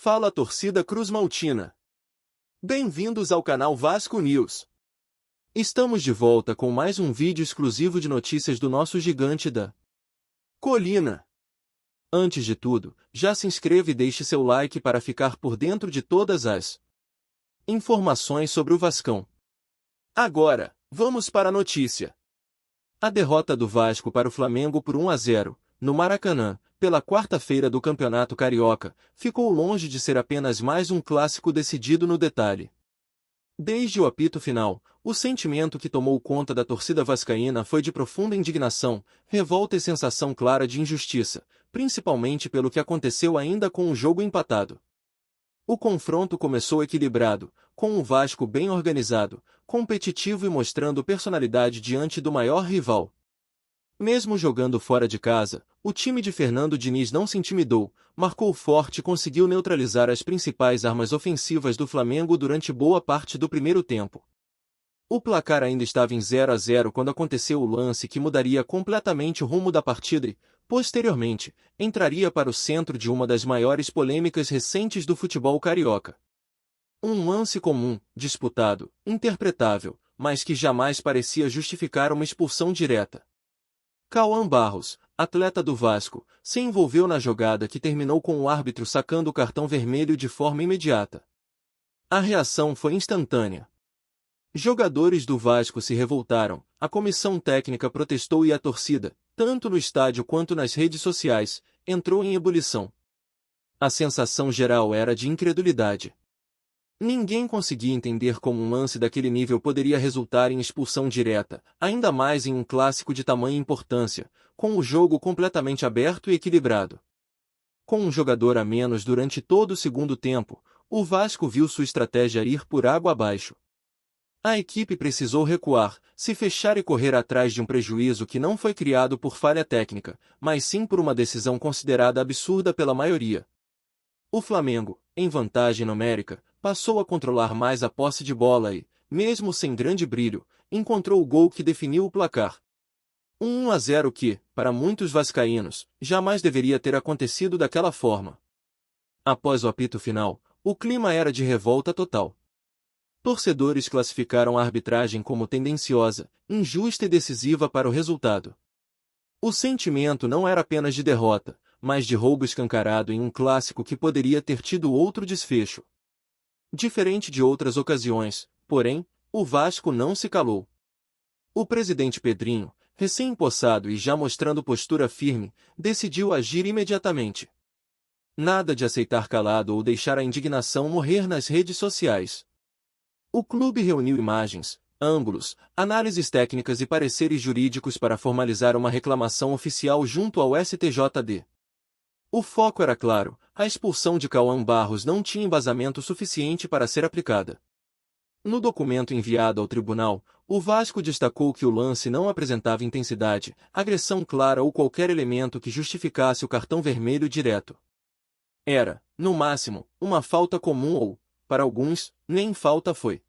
Fala torcida cruzmaltina. Bem-vindos ao canal Vasco News. Estamos de volta com mais um vídeo exclusivo de notícias do nosso gigante da colina. Antes de tudo, já se inscreva e deixe seu like para ficar por dentro de todas as informações sobre o Vascão. Agora, vamos para a notícia. A derrota do Vasco para o Flamengo por 1-0, no Maracanã, pela quarta-feira do Campeonato Carioca, ficou longe de ser apenas mais um clássico decidido no detalhe. Desde o apito final, o sentimento que tomou conta da torcida vascaína foi de profunda indignação, revolta e sensação clara de injustiça, principalmente pelo que aconteceu ainda com o jogo empatado. O confronto começou equilibrado, com o Vasco bem organizado, competitivo e mostrando personalidade diante do maior rival. Mesmo jogando fora de casa, o time de Fernando Diniz não se intimidou, marcou forte e conseguiu neutralizar as principais armas ofensivas do Flamengo durante boa parte do primeiro tempo. O placar ainda estava em 0-0 quando aconteceu o lance que mudaria completamente o rumo da partida e, posteriormente, entraria para o centro de uma das maiores polêmicas recentes do futebol carioca. Um lance comum, disputado, interpretável, mas que jamais parecia justificar uma expulsão direta. Cauã Barros, atleta do Vasco, se envolveu na jogada que terminou com o árbitro sacando o cartão vermelho de forma imediata. A reação foi instantânea. Jogadores do Vasco se revoltaram, a comissão técnica protestou e a torcida, tanto no estádio quanto nas redes sociais, entrou em ebulição. A sensação geral era de incredulidade. Ninguém conseguia entender como um lance daquele nível poderia resultar em expulsão direta, ainda mais em um clássico de tamanha importância, com o jogo completamente aberto e equilibrado. Com um jogador a menos durante todo o segundo tempo, o Vasco viu sua estratégia ir por água abaixo. A equipe precisou recuar, se fechar e correr atrás de um prejuízo que não foi criado por falha técnica, mas sim por uma decisão considerada absurda pela maioria. O Flamengo, em vantagem numérica, passou a controlar mais a posse de bola e, mesmo sem grande brilho, encontrou o gol que definiu o placar. Um 1-0 que, para muitos vascaínos, jamais deveria ter acontecido daquela forma. Após o apito final, o clima era de revolta total. Torcedores classificaram a arbitragem como tendenciosa, injusta e decisiva para o resultado. O sentimento não era apenas de derrota, mas de roubo escancarado em um clássico que poderia ter tido outro desfecho. Diferente de outras ocasiões, porém, o Vasco não se calou. O presidente Pedrinho, recém-empossado e já mostrando postura firme, decidiu agir imediatamente. Nada de aceitar calado ou deixar a indignação morrer nas redes sociais. O clube reuniu imagens, ângulos, análises técnicas e pareceres jurídicos para formalizar uma reclamação oficial junto ao STJD. O foco era claro, a expulsão de Cauã Barros não tinha embasamento suficiente para ser aplicada. No documento enviado ao tribunal, o Vasco destacou que o lance não apresentava intensidade, agressão clara ou qualquer elemento que justificasse o cartão vermelho direto. Era, no máximo, uma falta comum ou, para alguns, nem falta foi.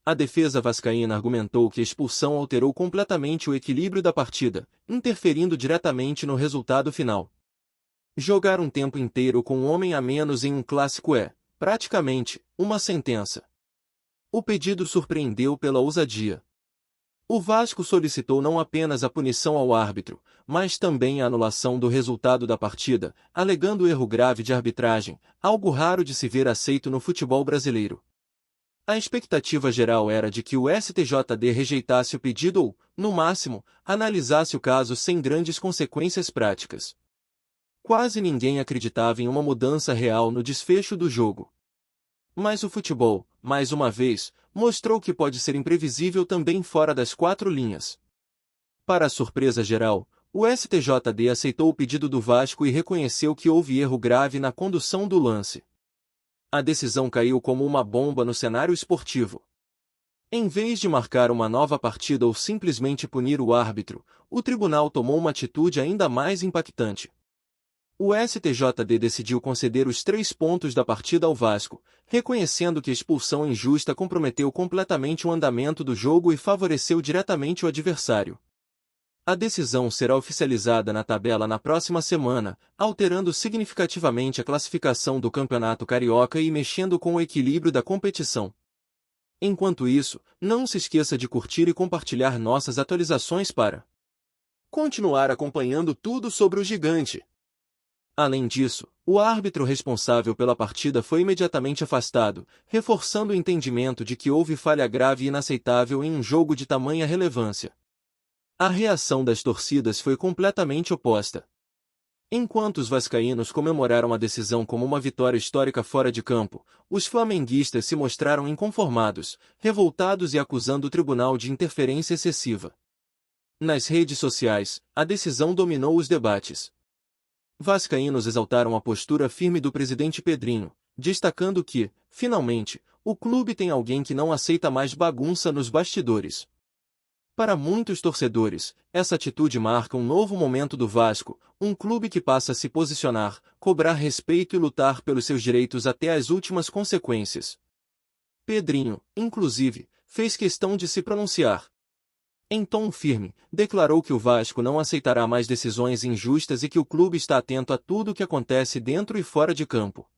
A defesa vascaína argumentou que a expulsão alterou completamente o equilíbrio da partida, interferindo diretamente no resultado final. Jogar um tempo inteiro com um homem a menos em um clássico é, praticamente, uma sentença. O pedido surpreendeu pela ousadia. O Vasco solicitou não apenas a punição ao árbitro, mas também a anulação do resultado da partida, alegando erro grave de arbitragem, algo raro de se ver aceito no futebol brasileiro. A expectativa geral era de que o STJD rejeitasse o pedido ou, no máximo, analisasse o caso sem grandes consequências práticas. Quase ninguém acreditava em uma mudança real no desfecho do jogo. Mas o futebol, mais uma vez, mostrou que pode ser imprevisível também fora das quatro linhas. Para a surpresa geral, o STJD aceitou o pedido do Vasco e reconheceu que houve erro grave na condução do lance. A decisão caiu como uma bomba no cenário esportivo. Em vez de marcar uma nova partida ou simplesmente punir o árbitro, o tribunal tomou uma atitude ainda mais impactante. O STJD decidiu conceder os 3 pontos da partida ao Vasco, reconhecendo que a expulsão injusta comprometeu completamente o andamento do jogo e favoreceu diretamente o adversário. A decisão será oficializada na tabela na próxima semana, alterando significativamente a classificação do Campeonato Carioca e mexendo com o equilíbrio da competição. Enquanto isso, não se esqueça de curtir e compartilhar nossas atualizações para continuar acompanhando tudo sobre o gigante. Além disso, o árbitro responsável pela partida foi imediatamente afastado, reforçando o entendimento de que houve falha grave e inaceitável em um jogo de tamanha relevância. A reação das torcidas foi completamente oposta. Enquanto os vascaínos comemoraram a decisão como uma vitória histórica fora de campo, os flamenguistas se mostraram inconformados, revoltados e acusando o tribunal de interferência excessiva. Nas redes sociais, a decisão dominou os debates. Vascaínos exaltaram a postura firme do presidente Pedrinho, destacando que, finalmente, o clube tem alguém que não aceita mais bagunça nos bastidores. Para muitos torcedores, essa atitude marca um novo momento do Vasco, um clube que passa a se posicionar, cobrar respeito e lutar pelos seus direitos até as últimas consequências. Pedrinho, inclusive, fez questão de se pronunciar. Em tom firme, declarou que o Vasco não aceitará mais decisões injustas e que o clube está atento a tudo o que acontece dentro e fora de campo.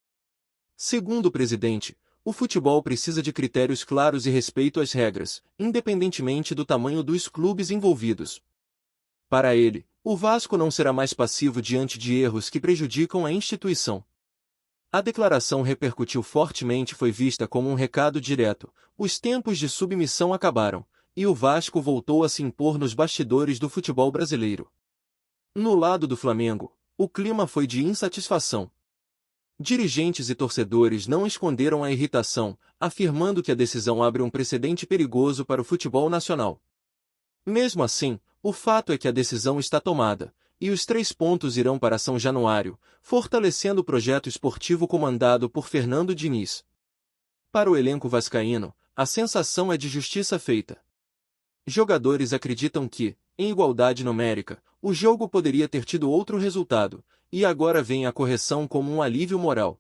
Segundo o presidente, o futebol precisa de critérios claros e respeito às regras, independentemente do tamanho dos clubes envolvidos. Para ele, o Vasco não será mais passivo diante de erros que prejudicam a instituição. A declaração repercutiu fortemente e foi vista como um recado direto: os tempos de submissão acabaram, e o Vasco voltou a se impor nos bastidores do futebol brasileiro. No lado do Flamengo, o clima foi de insatisfação. Dirigentes e torcedores não esconderam a irritação, afirmando que a decisão abre um precedente perigoso para o futebol nacional. Mesmo assim, o fato é que a decisão está tomada, e os 3 pontos irão para São Januário, fortalecendo o projeto esportivo comandado por Fernando Diniz. Para o elenco vascaíno, a sensação é de justiça feita. Jogadores acreditam que, em igualdade numérica, o jogo poderia ter tido outro resultado, e agora vem a correção como um alívio moral.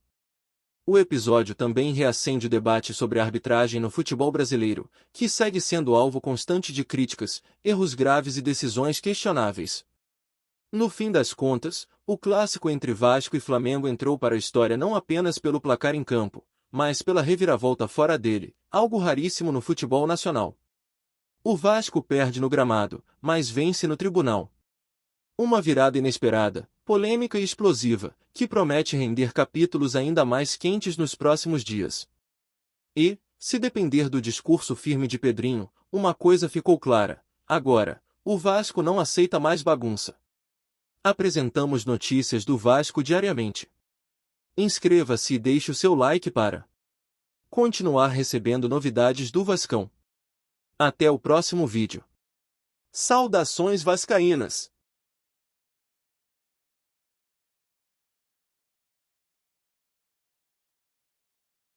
O episódio também reacende o debate sobre a arbitragem no futebol brasileiro, que segue sendo alvo constante de críticas, erros graves e decisões questionáveis. No fim das contas, o clássico entre Vasco e Flamengo entrou para a história não apenas pelo placar em campo, mas pela reviravolta fora dele, algo raríssimo no futebol nacional. O Vasco perde no gramado, mas vence no tribunal. Uma virada inesperada, polêmica e explosiva, que promete render capítulos ainda mais quentes nos próximos dias. E, se depender do discurso firme de Pedrinho, uma coisa ficou clara: agora, o Vasco não aceita mais bagunça. Apresentamos notícias do Vasco diariamente. Inscreva-se e deixe o seu like para continuar recebendo novidades do Vascão. Até o próximo vídeo. Saudações vascaínas!